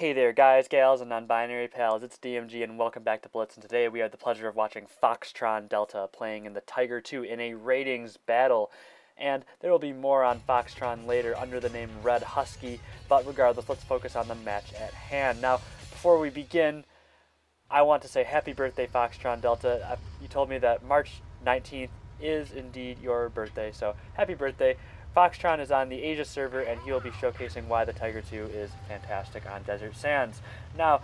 Hey there guys, gals, and non-binary pals, it's DMG and welcome back to Blitz, and today we have the pleasure of watching Foxtron Delta playing in the Tiger 2 in a ratings battle. And there will be more on Foxtron later under the name Red Husky, but regardless, let's focus on the match at hand. Now, before we begin, I want to say happy birthday Foxtron Delta. You told me that March 19th is indeed your birthday, so happy birthday. Foxtron is on the Asia server, and he will be showcasing why the Tiger 2 is fantastic on Desert Sands. Now,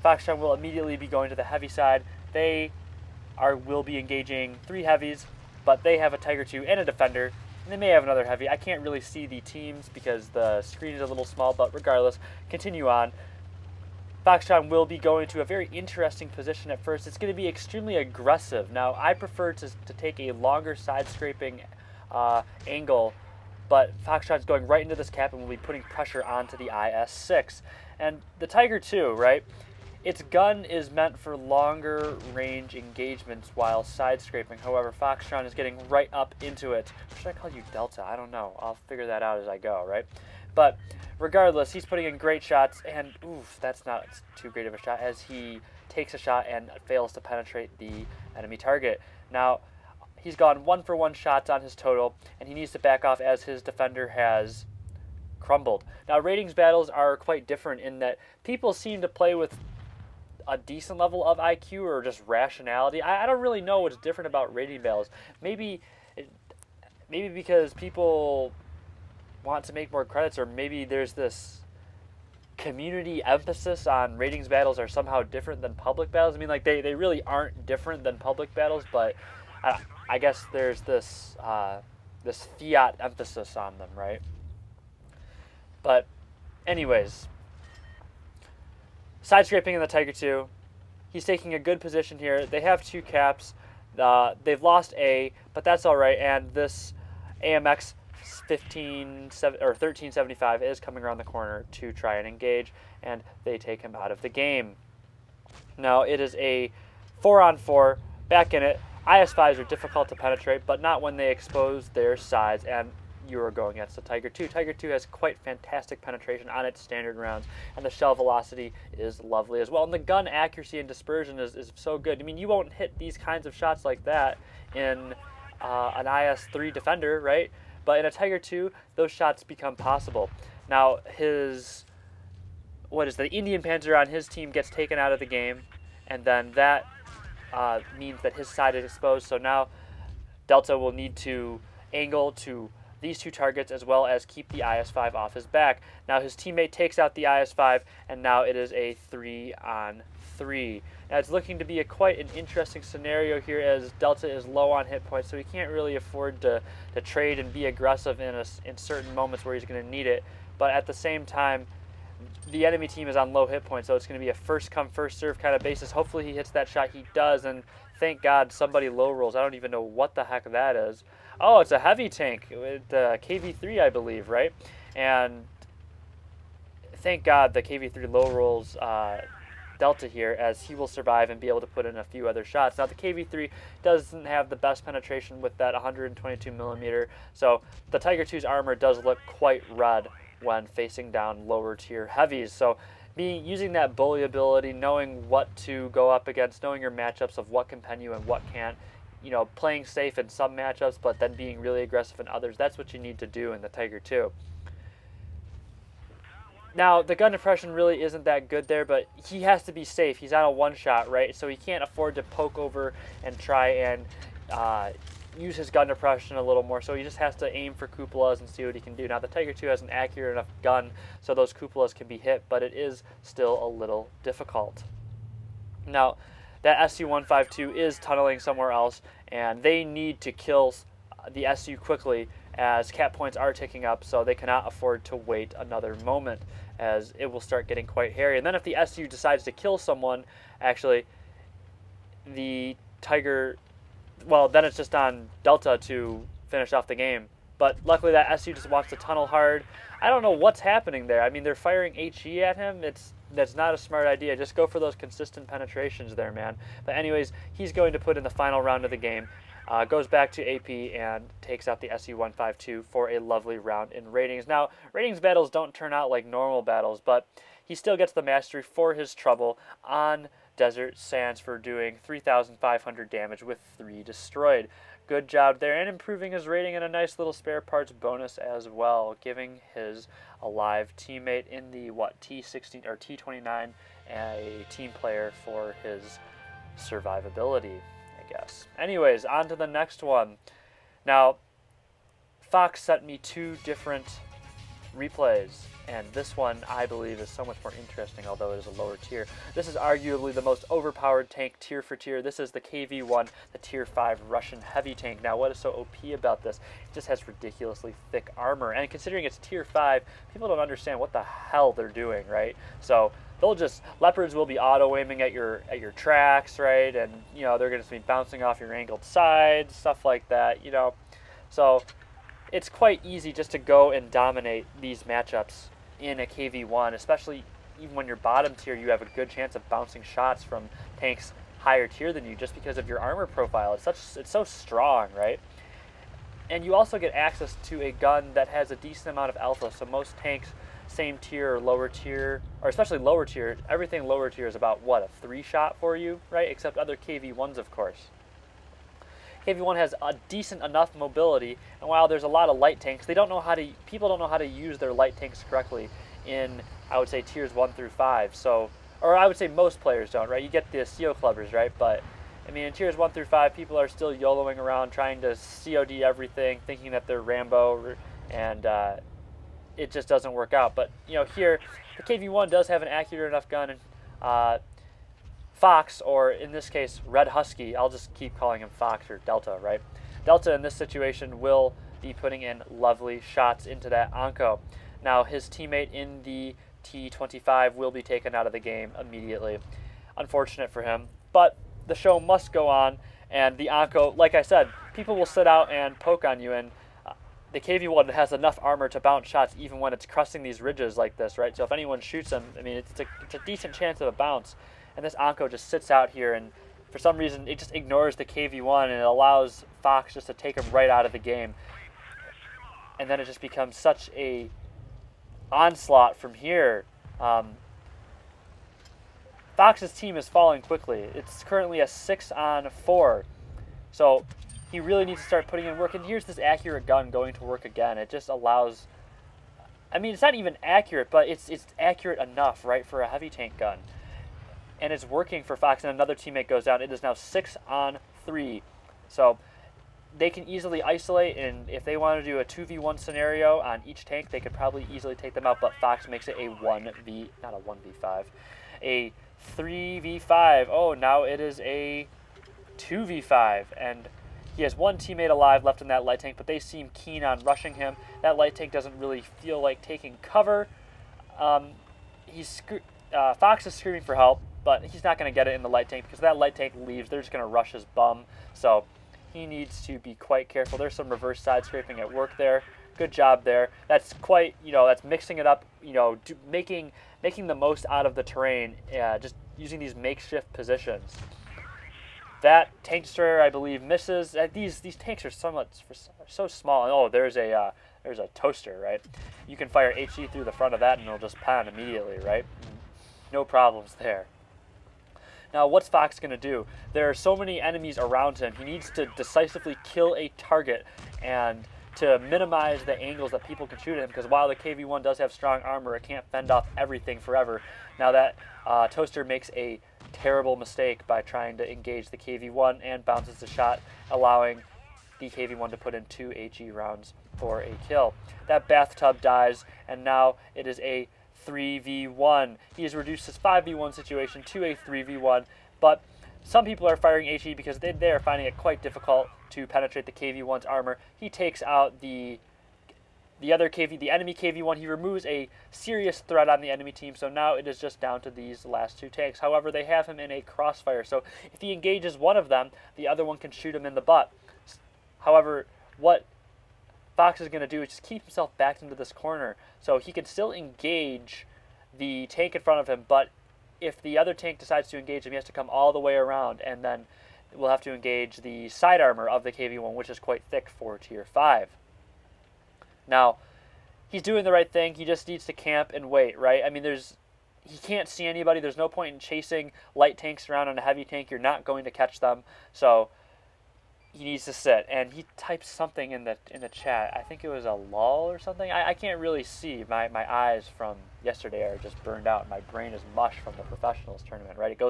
Foxtron will immediately be going to the heavy side. They will be engaging 3 heavies, but they have a Tiger 2 and a defender, and they may have another heavy. I can't really see the teams because the screen is a little small, but regardless, continue on. Foxtron will be going to a very interesting position at first. It's going to be extremely aggressive. Now, I prefer to take a longer side scraping angle, but Foxtron's going right into this cap and will be putting pressure onto the IS-6. And the Tiger 2, right, its gun is meant for longer range engagements while side scraping. However, Foxtron is getting right up into it. Or should I call you Delta? I don't know. I'll figure that out as I go, right? But regardless, he's putting in great shots, and oof, that's not too great of a shot as he takes a shot and fails to penetrate the enemy target. Now, he's gone 1-for-1 shots on his total, and he needs to back off as his defender has crumbled. Now, ratings battles are quite different in that people seem to play with a decent level of IQ or just rationality. I don't really know what's different about rating battles. Maybe because people want to make more credits, or maybe there's this community emphasis on ratings battles are somehow different than public battles. I mean, like, they really aren't different than public battles, but I guess there's this this fiat emphasis on them, right? But anyways, side scraping in the Tiger 2. He's taking a good position here. They have 2 caps. They've lost A, but that's all right. And this AMX 1375 is coming around the corner to try and engage, and they take him out of the game. Now it is a 4-on-4. Back in it. IS-5s are difficult to penetrate, but not when they expose their sides, and you are going against the Tiger 2. Tiger 2 has quite fantastic penetration on its standard rounds, and the shell velocity is lovely as well. And the gun accuracy and dispersion is so good. I mean, you won't hit these kinds of shots like that in an IS-3 defender, right? But in a Tiger 2, those shots become possible. Now, the Indian Panzer on his team gets taken out of the game, and then that means that his side is exposed. So now Delta will need to angle to these 2 targets as well as keep the IS-5 off his back. Now his teammate takes out the IS-5, and now it is a 3-on-3. Now it's looking to be quite an interesting scenario here as Delta is low on hit points, so he can't really afford to trade and be aggressive in certain moments where he's going to need it. But at the same time, the enemy team is on low hit points, so it's going to be a first-come, first-serve kind of basis. Hopefully he hits that shot. He does, and thank God somebody low rolls. I don't even know what the heck that is. Oh, it's a heavy tank with KV-3, I believe, right? And thank God the KV-3 low rolls Delta here, as he will survive and be able to put in a few other shots. Now, the KV-3 doesn't have the best penetration with that 122 millimeter, so the Tiger 2's armor does look quite red when facing down lower tier heavies. So using that bully ability, knowing what to go up against, knowing your matchups of what can pen you and what can't, you know, playing safe in some matchups but then being really aggressive in others, that's what you need to do in the Tiger 2. Now, the gun depression really isn't that good there, but he has to be safe. He's on a 1-shot, right? So he can't afford to poke over and try and use his gun depression a little more, so he just has to aim for cupolas and see what he can do. Now, the Tiger 2 has an accurate enough gun so those cupolas can be hit, but it is still a little difficult. Now, that SU-152 is tunneling somewhere else, and they need to kill the SU quickly as cap points are ticking up, so they cannot afford to wait another moment as it will start getting quite hairy. And then if the SU decides to kill someone, actually, the Tiger, well, then it's just on Delta to finish off the game. But luckily that SU just wants to tunnel hard. I don't know what's happening there. I mean, they're firing HE at him. That's not a smart idea. Just go for those consistent penetrations there, man. But anyways, he's going to put in the final round of the game. goes back to AP and takes out the SU-152 for a lovely round in ratings. Now, ratings battles don't turn out like normal battles, but he still gets the mastery for his trouble on Desert Sands for doing 3,500 damage with 3 destroyed. Good job there, and improving his rating and a nice little spare parts bonus as well, giving his alive teammate in the T16 or T29 a team player for his survivability, I guess. Anyways, on to the next one. Now, Fox sent me 2 different replays, and this one I believe is so much more interesting, although it is a lower tier. This is arguably the most overpowered tank tier for tier. This is the KV-1, the tier 5 Russian heavy tank. Now, what is so OP about this? It just has ridiculously thick armor, and considering it's tier 5, people don't understand what the hell they're doing, right? So they'll just, leopards will be auto-aiming at your tracks, right? And, you know, they're going to be bouncing off your angled sides, stuff like that, you know. So it's quite easy just to go and dominate these matchups in a KV-1, especially even when you're bottom tier, you have a good chance of bouncing shots from tanks higher tier than you just because of your armor profile. It's so strong, right? And you also get access to a gun that has a decent amount of alpha, so most tanks, same tier or lower tier, or especially lower tier, everything lower tier is about, what, a 3-shot for you, right? Except other KV-1s, of course. KV-1 has a decent enough mobility, and while there's a lot of light tanks, people don't know how to use their light tanks correctly in, I would say, tiers 1 through 5. So, or I would say most players don't, right? You get the CO clubbers, right? But I mean, in tiers 1 through 5, people are still YOLOing around, trying to COD everything, thinking that they're Rambo, and it just doesn't work out. But you know, here the KV-1 does have an accurate enough gun, and Fox, or in this case, Red Husky, I'll just keep calling him Fox or Delta, right? Delta in this situation will be putting in lovely shots into that Onko. Now, his teammate in the T25 will be taken out of the game immediately. Unfortunate for him, but the show must go on, and the Onko, like I said, people will sit out and poke on you, and the KV-1 has enough armor to bounce shots even when it's cresting these ridges like this, right? So if anyone shoots him, I mean, it's a decent chance of a bounce. And this Onko just sits out here, and for some reason it just ignores the KV-1, and it allows Fox just to take him right out of the game. And then it just becomes such a onslaught from here. Fox's team is falling quickly. It's currently a 6-on-4. So he really needs to start putting in work. And here's this accurate gun going to work again. It just allows, I mean, it's not even accurate, but it's accurate enough, right, for a heavy tank gun. And it's working for Fox, and another teammate goes down. It is now 6-on-3. So they can easily isolate, and if they want to do a 2v1 scenario on each tank, they could probably easily take them out, but Fox makes it a 1v5, a 3v5. Oh, now it is a 2v5, and he has one teammate alive left in that light tank, but they seem keen on rushing him. That light tank doesn't really feel like taking cover. Fox is screaming for help, but he's not going to get it in the light tank because that light tank leaves. They're just going to rush his bum. So he needs to be quite careful. There's some reverse side scraping at work there. Good job there. That's quite, you know, that's mixing it up, you know, making the most out of the terrain, just using these makeshift positions. That tank destroyer, I believe, misses. These tanks are so small. And, oh, there's a toaster, right? You can fire HE through the front of that and it'll just pound immediately, right? No problems there. Now, what's Fox going to do? There are so many enemies around him. He needs to decisively kill a target and to minimize the angles that people can shoot at him, because while the KV-1 does have strong armor, it can't fend off everything forever. Now that toaster makes a terrible mistake by trying to engage the KV-1 and bounces the shot, allowing the KV-1 to put in 2 HE rounds for a kill. That bathtub dies, and now it is a 3v1. He has reduced his 5v1 situation to a 3v1, but some people are firing HE because they are finding it quite difficult to penetrate the KV-1's armor. He takes out the enemy KV-1. He removes a serious threat on the enemy team, so now it is just down to these last 2 tanks. However, they have him in a crossfire, so if he engages one of them, the other one can shoot him in the butt. However, what Fox is going to do is just keep himself backed into this corner, so he can still engage the tank in front of him, but if the other tank decides to engage him, he has to come all the way around, and then we'll have to engage the side armor of the KV-1, which is quite thick for Tier 5. Now, he's doing the right thing. He just needs to camp and wait, right? I mean, he can't see anybody. There's no point in chasing light tanks around on a heavy tank. You're not going to catch them. So he needs to sit. And he typed something in the chat. I think it was a lull or something. I can't really see. My eyes from yesterday are just burned out. My brain is mush from the professionals tournament, right? It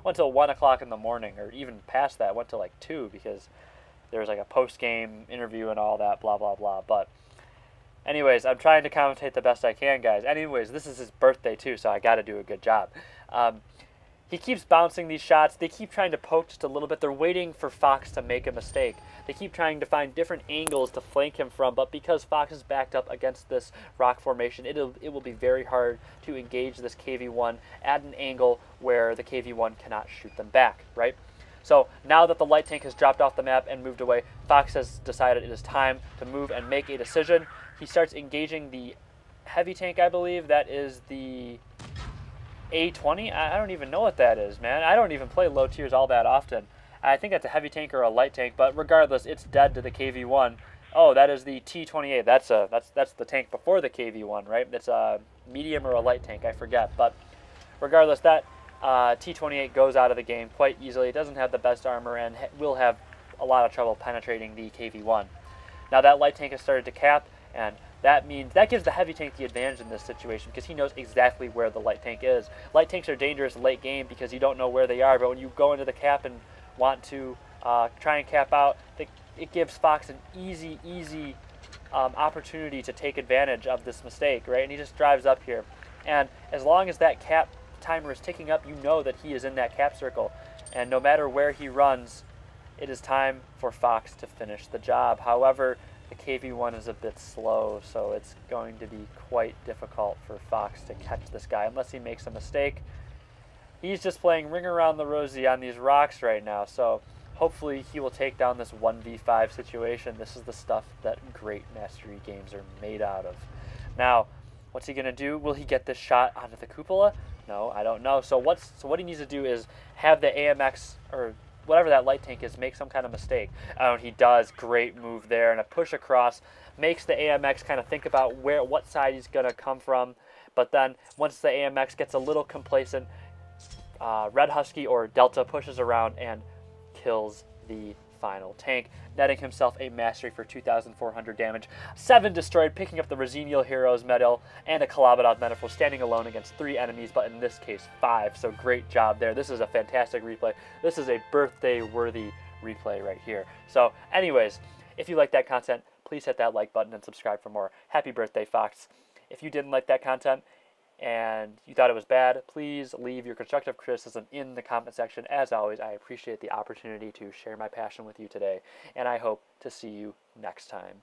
went till 1 o'clock in the morning, or even past that. Went till like 2 because there was like a post-game interview and all that, blah, blah, blah. But anyways, I'm trying to commentate the best I can, guys. Anyways, this is his birthday, too, so I got to do a good job. He keeps bouncing these shots. They keep trying to poke just a little bit. They're waiting for Fox to make a mistake. They keep trying to find different angles to flank him from, but because Fox is backed up against this rock formation, it will be very hard to engage this KV-1 at an angle where the KV-1 cannot shoot them back, right? So now that the light tank has dropped off the map and moved away, Fox has decided it is time to move and make a decision. He starts engaging the heavy tank, I believe. That is the A20. I don't even know what that is, man. I don't even play low tiers all that often. I think that's a heavy tank or a light tank, but regardless, it's dead to the KV-1. Oh, that is the T28. That's the tank before the KV-1, right? It's a medium or a light tank, I forget. But regardless, that T28 goes out of the game quite easily. It doesn't have the best armor and will have a lot of trouble penetrating the KV-1. Now that light tank has started to cap, and that gives the heavy tank the advantage in this situation because he knows exactly where the light tank is. Light tanks are dangerous late game because you don't know where they are, but when you go into the cap and want to try and cap out, it gives Fox an easy opportunity to take advantage of this mistake, right? And he just drives up here. And as long as that cap timer is ticking up, you know that he is in that cap circle. And no matter where he runs, it is time for Fox to finish the job. However, the KV-1 is a bit slow, so it's going to be quite difficult for Fox to catch this guy unless he makes a mistake. He's just playing ring around the rosy on these rocks right now, so hopefully he will take down this 1v5 situation. This is the stuff that great mastery games are made out of. Now, what's he going to do? Will he get this shot onto the cupola? No, I don't know. So what he needs to do is have the AMX, or whatever that light tank is, make some kind of mistake. And he does. Great move there, and a push across makes the AMX kind of think about what side he's going to come from. But then once the AMX gets a little complacent, Red Husky or Delta pushes around and kills the final tank, netting himself a mastery for 2,400 damage, 7 destroyed, picking up the Resenial Heroes medal, and a Kalabadov medal for standing alone against 3 enemies, but in this case 5, so great job there. This is a fantastic replay. This is a birthday-worthy replay right here. So anyways, if you like that content, please hit that like button and subscribe for more. Happy birthday, Fox. If you didn't like that content, and you thought it was bad, please leave your constructive criticism in the comment section. As always, I appreciate the opportunity to share my passion with you today, and I hope to see you next time.